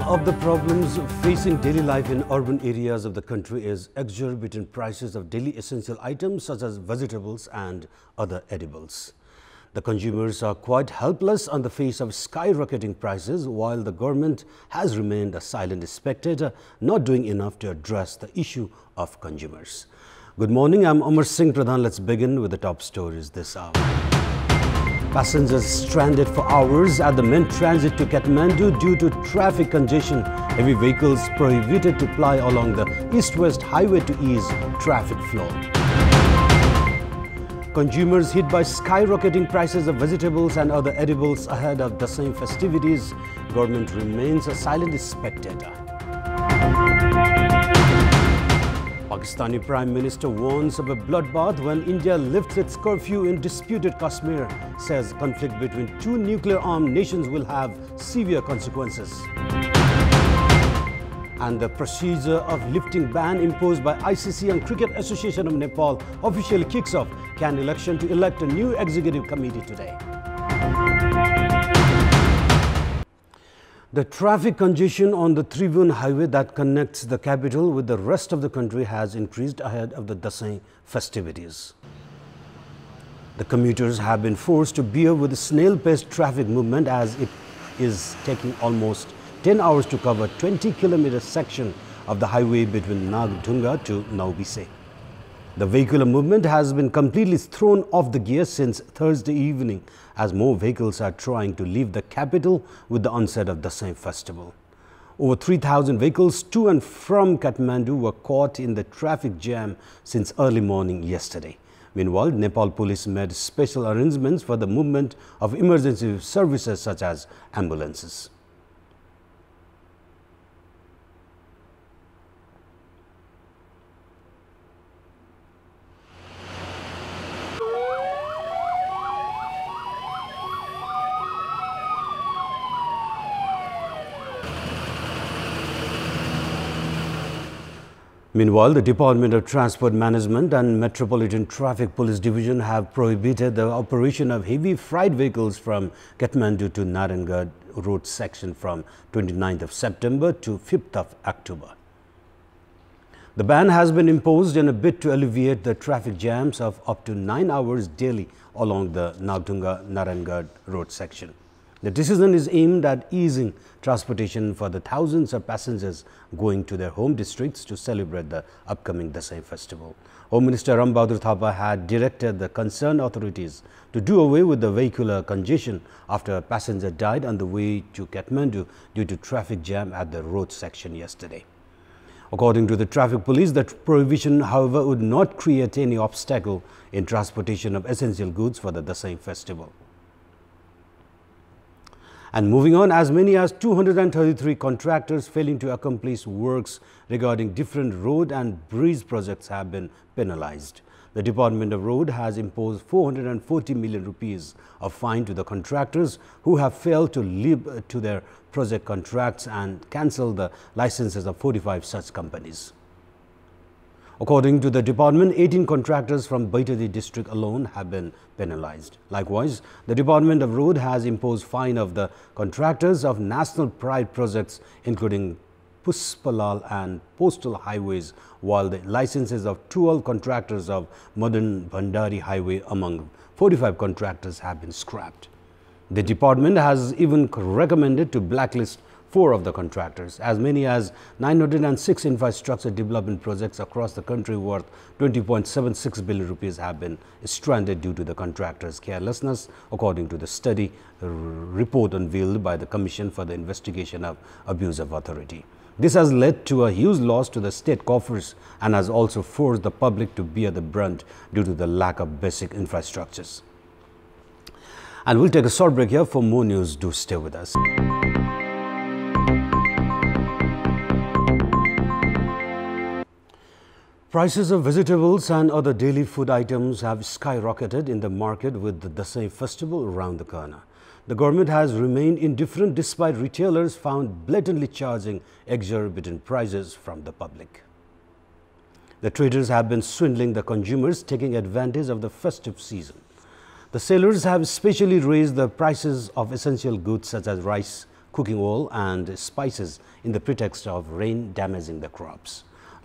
of the problems facing daily life in urban areas of the country is exorbitant prices of daily essential items such as vegetables and other edibles. The consumers are quite helpless on the face of skyrocketing prices, while the government has remained a silent spectator, not doing enough to address the issue of consumers. Good morning, I'm Amar Singh Pradhan. Let's begin with the top stories this hour. Passengers stranded for hours at the main transit to Kathmandu due to traffic congestion. Heavy vehicles prohibited to ply along the east-west highway to ease traffic flow. Consumers hit by skyrocketing prices of vegetables and other edibles ahead of the same festivities. Government remains a silent spectator. Pakistani Prime Minister warns of a bloodbath when India lifts its curfew in disputed Kashmir, says conflict between two nuclear-armed nations will have severe consequences. And the procedure of lifting ban imposed by ICC and Cricket Association of Nepal officially kicks off. Can election to elect a new executive committee today. The traffic congestion on the Tribhuvan highway that connects the capital with the rest of the country has increased ahead of the Dasai festivities. The commuters have been forced to bear with the snail-paced traffic movement as it is taking almost 10 hours to cover 20-kilometer section of the highway between Nagdunga to Naubise. The vehicular movement has been completely thrown off the gear since Thursday evening as more vehicles are trying to leave the capital with the onset of the same festival. Over 3,000 vehicles to and from Kathmandu were caught in the traffic jam since early morning yesterday. Meanwhile, Nepal police made special arrangements for the movement of emergency services such as ambulances. Meanwhile, the Department of Transport Management and Metropolitan Traffic Police Division have prohibited the operation of heavy freight vehicles from Kathmandu to Narangad road section from 29th of September to 5th of October. The ban has been imposed in a bid to alleviate the traffic jams of up to 9 hours daily along the Nagdunga-Narangad road section. The decision is aimed at easing transportation for the thousands of passengers going to their home districts to celebrate the upcoming Dasai festival. Home Minister Ram Bahadur Thapa had directed the concerned authorities to do away with the vehicular congestion after a passenger died on the way to Kathmandu due to traffic jam at the road section yesterday. According to the traffic police, the prohibition, however, would not create any obstacle in transportation of essential goods for the Dasai festival. And moving on, as many as 233 contractors failing to accomplish works regarding different road and bridge projects have been penalized. The Department of Road has imposed 440 million rupees of fine to the contractors who have failed to live to their project contracts and cancel the licenses of 45 such companies. According to the department, 18 contractors from Baitadi district alone have been penalized. Likewise, the Department of Road has imposed fine of the contractors of national pride projects including Puspalal and Postal Highways, while the licenses of 12 contractors of Madan Bhandari Highway among 45 contractors have been scrapped. The department has even recommended to blacklist 4 of the contractors. As many as 906 infrastructure development projects across the country worth 20.76 billion rupees have been stranded due to the contractors' carelessness, according to the study report unveiled by the Commission for the Investigation of Abuse of Authority. This has led to a huge loss to the state coffers and has also forced the public to bear the brunt due to the lack of basic infrastructures. And we'll take a short break here. For more news, do stay with us. Prices of vegetables and other daily food items have skyrocketed in the market with the Dasai festival around the corner. The government has remained indifferent despite retailers found blatantly charging exorbitant prices from the public. The traders have been swindling the consumers, taking advantage of the festive season. The sellers have especially raised the prices of essential goods such as rice, cooking oil and spices in the pretext of rain damaging the crops.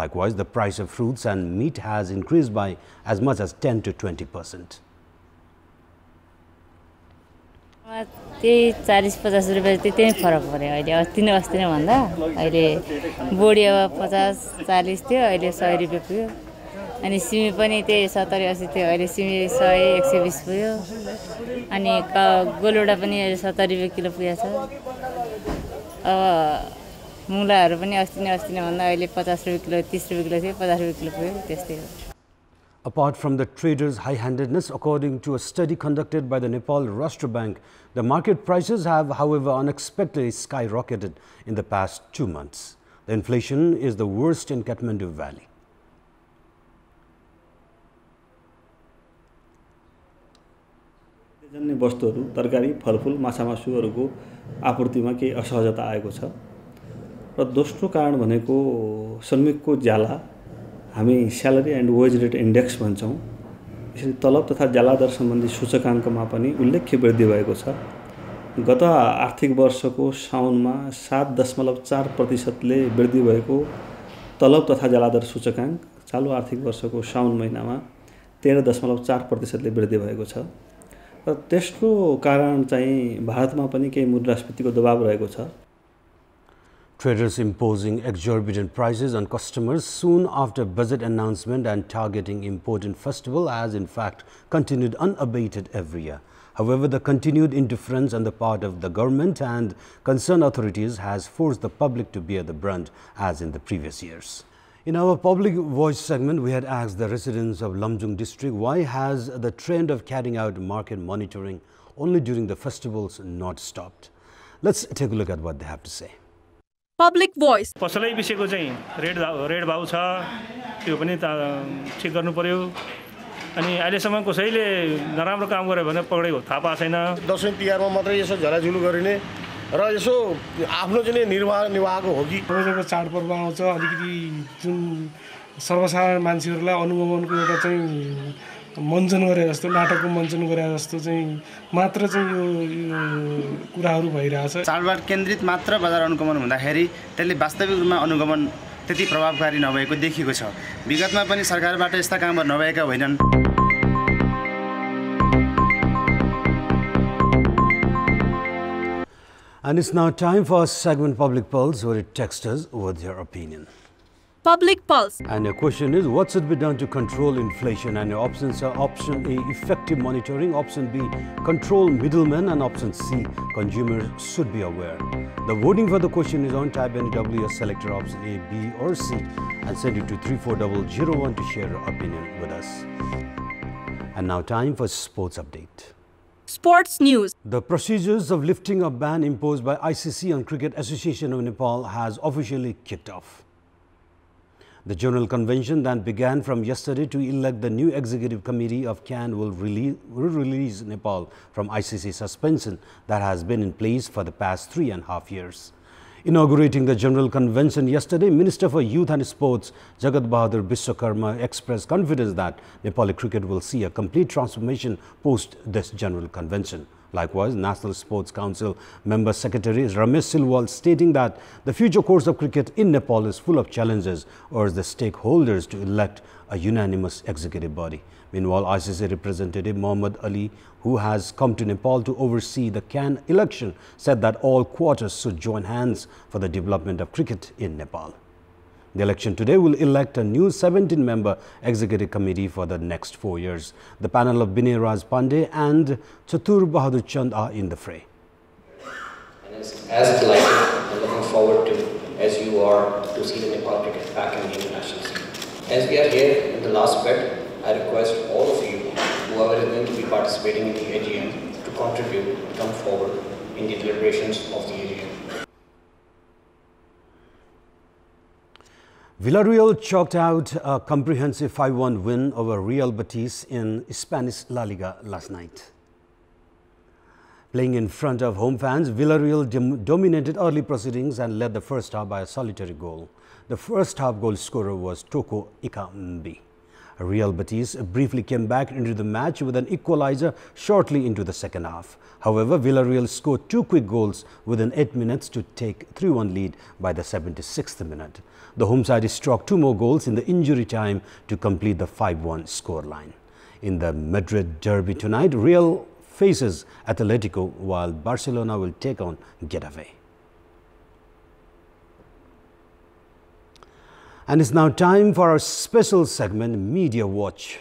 Likewise, the price of fruits and meat has increased by as much as 10 to 20%. त्यही 40-50 रुपैयाँ त्यति नै फरक पर्यो अहिले अस्ति नै भन्दा अहिले बोडी अब 50-40 थियो अहिले 100 रुपैयाँ पुग्यो अनि सिमी पनि त्यही 70-80 थियो अहिले सिमी 100-120 पुग्यो अनि गोलुडा पनि अहिले 70 रुपैयाँ किलो पुगेको छ अब मुलाहरू पनि अस्ति नै भन्दा अहिले 50 रुपैयाँ किलो 30 रुपैयाँ किलो थियो 50 रुपैयाँ किलो पुग्यो त्यस्तै हो. Apart from the traders' high-handedness, according to a study conducted by the Nepal Rashtra Bank, the market prices have, however, unexpectedly skyrocketed in the past 2 months. The inflation is the worst in Kathmandu Valley. जन्य वस्तुहरू तरकारी फलफुल माछामासुहरूको आपूर्तिमा केही असहजता आएको छ र दोस्रो कारण भनेको श्रमिकको ज्याला हामी salary and wage rate index भन्छौं यसरी तलब तथा ज्याला दर सम्बन्धी सूचकाङ्कमा पनि उल्लेख्य वृद्धि भएको छ गत आर्थिक वर्षको साउनमा 7.4% ले वृद्धि भएको तलब तथा ज्याला दर सूचकाङ्क चालू आर्थिक वर्षको साउन महिनामा 13.4% ले वृद्धि भएको छ र त्यसको कारण चाहिँ भारतमा पनि केही मुद्रास्फीतिको दबाव रहेको छ. Traders imposing exorbitant prices on customers soon after budget announcement and targeting important festival has in fact continued unabated every year. However, the continued indifference on the part of the government and concerned authorities has forced the public to bear the brunt as in the previous years. In our public voice segment, we had asked the residents of Lamjung district why has the trend of carrying out market monitoring only during the festivals not stopped. Let's take a look at what they have to say. Public voice. पसलै विषयको चाहिँ red भाउ छ त्यो पनि ठीक गर्नु पर्यो अनि अहिलेसम्म कसैले नराम्रो काम गरे भने पक्रेको थाहा पाएको छैन. दशैं तिहारमा मात्रै यसो झलाझुलु गरिने र यसो आफ्नो चाहिँ निर्वाहको हो कि जब चाडपर्व आउँछ अलिकति जुन सर्वसाधारण मान्छेहरूलाई अनुगमनको एउटा चाहिँ मञ्चन गरे जस्तो नाटकको मञ्चन गरे जस्तो चाहिँ मात्र चाहिँ यो कुराहरू भइरहेछ. चाडबाड केन्द्रित मात्र बजार अनुगमन हुँदाखेरि त्यसले वास्तविक रूपमा अनुगमन त्यति प्रभावकारी नभएको देखिएको छ. विगतमा पनि सरकारबाट यस्ता कामहरू नभएका होइनन्. And it's now time for our segment Public Pulse, where it texts us with your opinion. Public Pulse. And your question is, what should be done to control inflation? And your options are option A, effective monitoring, option B, control middlemen, and option C, consumers should be aware. The voting for the question is on. Type NWS, select your option A, B or C and send it to 34001 to share your opinion with us. And now time for sports update. Sports news. The procedures of lifting a ban imposed by ICC on Cricket Association of Nepal has officially kicked off. The General Convention that began from yesterday to elect the new Executive Committee of CAN will release Nepal from ICC suspension that has been in place for the past 3.5 years. Inaugurating the General Convention yesterday, Minister for Youth and Sports Jagat Bahadur Biswakarma expressed confidence that Nepali cricket will see a complete transformation post this General Convention. Likewise, National Sports Council Member Secretary Ramesh Silwal stating that the future course of cricket in Nepal is full of challenges, urged the stakeholders to elect a unanimous executive body. Meanwhile, ICC representative Mohammad Ali, who has come to Nepal to oversee the CAN election, said that all quarters should join hands for the development of cricket in Nepal. The election today will elect a new 17-member executive committee for the next 4 years. The panel of Binay Raj Pandey and Chatur Bahadur Chand are in the fray. And as delighted and looking forward to, as you are, to see the Nepal cricket back in the international scene. As we are here in the last bit, I request all of you, whoever is going to be participating in the AGM, to contribute, to come forward in the deliberations of the AGM. Villarreal chalked out a comprehensive 5-1 win over Real Betis in Spanish La Liga last night. Playing in front of home fans, Villarreal dominated early proceedings and led the first half by a solitary goal. The first half goal scorer was Toko Ikambi. Real Betis briefly came back into the match with an equalizer shortly into the second half. However, Villarreal scored 2 quick goals within 8 minutes to take 3-1 lead by the 76th minute. The home side struck 2 more goals in the injury time to complete the 5-1 scoreline. In the Madrid derby tonight, Real faces Atletico while Barcelona will take on Getafe. And it's now time for our special segment, Media Watch.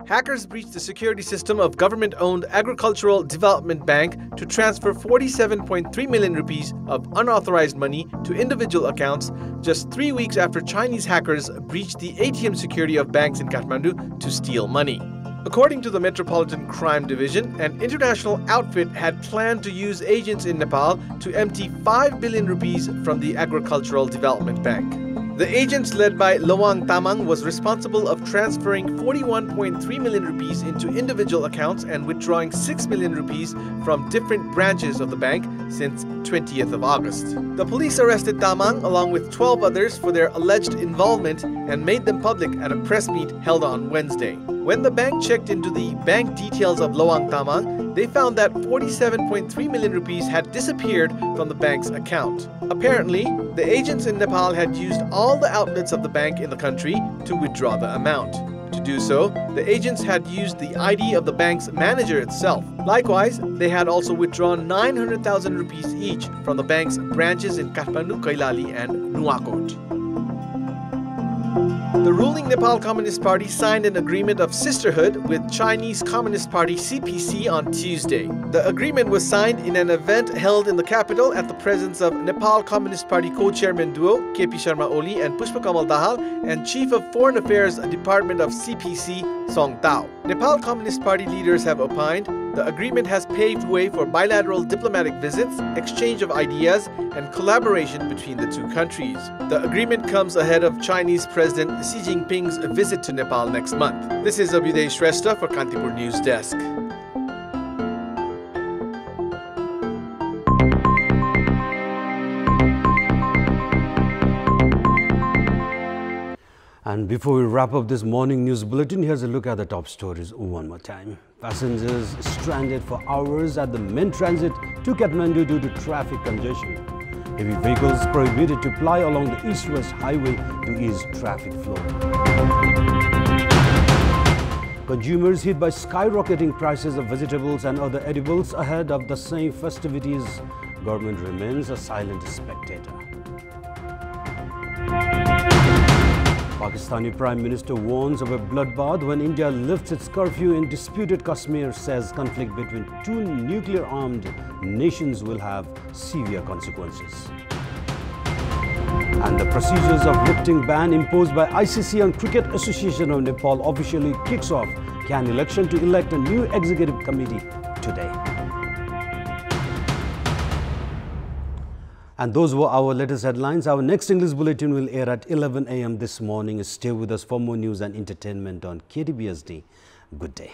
Hackers breached the security system of government-owned Agricultural Development Bank to transfer 47.3 million rupees of unauthorized money to individual accounts just 3 weeks after Chinese hackers breached the ATM security of banks in Kathmandu to steal money. According to the Metropolitan Crime Division, an international outfit had planned to use agents in Nepal to empty 5 billion rupees from the Agricultural Development Bank. The agents led by Lawang Tamang was responsible of transferring 41.3 million rupees into individual accounts and withdrawing 6 million rupees from different branches of the bank since 20th of August. The police arrested Tamang along with 12 others for their alleged involvement and made them public at a press meet held on Wednesday. When the bank checked into the bank details of Lawang Tamang, they found that 47.3 million rupees had disappeared from the bank's account. Apparently, the agents in Nepal had used all the outlets of the bank in the country to withdraw the amount. To do so, the agents had used the ID of the bank's manager itself. Likewise, they had also withdrawn 900,000 rupees each from the bank's branches in Kathmandu, Kailali and Nuwakot. The ruling Nepal Communist Party signed an agreement of sisterhood with Chinese Communist Party CPC on Tuesday. The agreement was signed in an event held in the capital at the presence of Nepal Communist Party co-chairman duo KP Sharma Oli and Pushpa Kamal Dahal and Chief of Foreign Affairs Department of CPC Song Tao. Nepal Communist Party leaders have opined the agreement has paved way for bilateral diplomatic visits, exchange of ideas, and collaboration between the two countries. The agreement comes ahead of Chinese President Xi Jinping's visit to Nepal next month. This is Abhyuday Shrestha for Kantipur News Desk. And before we wrap up this morning news bulletin, here's a look at the top stories one more time. Passengers stranded for hours at the main transit to Kathmandu due to traffic congestion. Heavy vehicles prohibited to ply along the east-west highway to ease traffic flow. Consumers hit by skyrocketing prices of vegetables and other edibles ahead of the same festivities. Government remains a silent spectator. Pakistani Prime Minister warns of a bloodbath when India lifts its curfew in disputed Kashmir, says conflict between two nuclear-armed nations will have severe consequences. And the procedures of lifting ban imposed by ICC and Cricket Association of Nepal officially kicks off CAN election to elect a new executive committee today. And those were our latest headlines. Our next English bulletin will air at 11 a.m. this morning. Stay with us for more news and entertainment on KTBSD. Good day.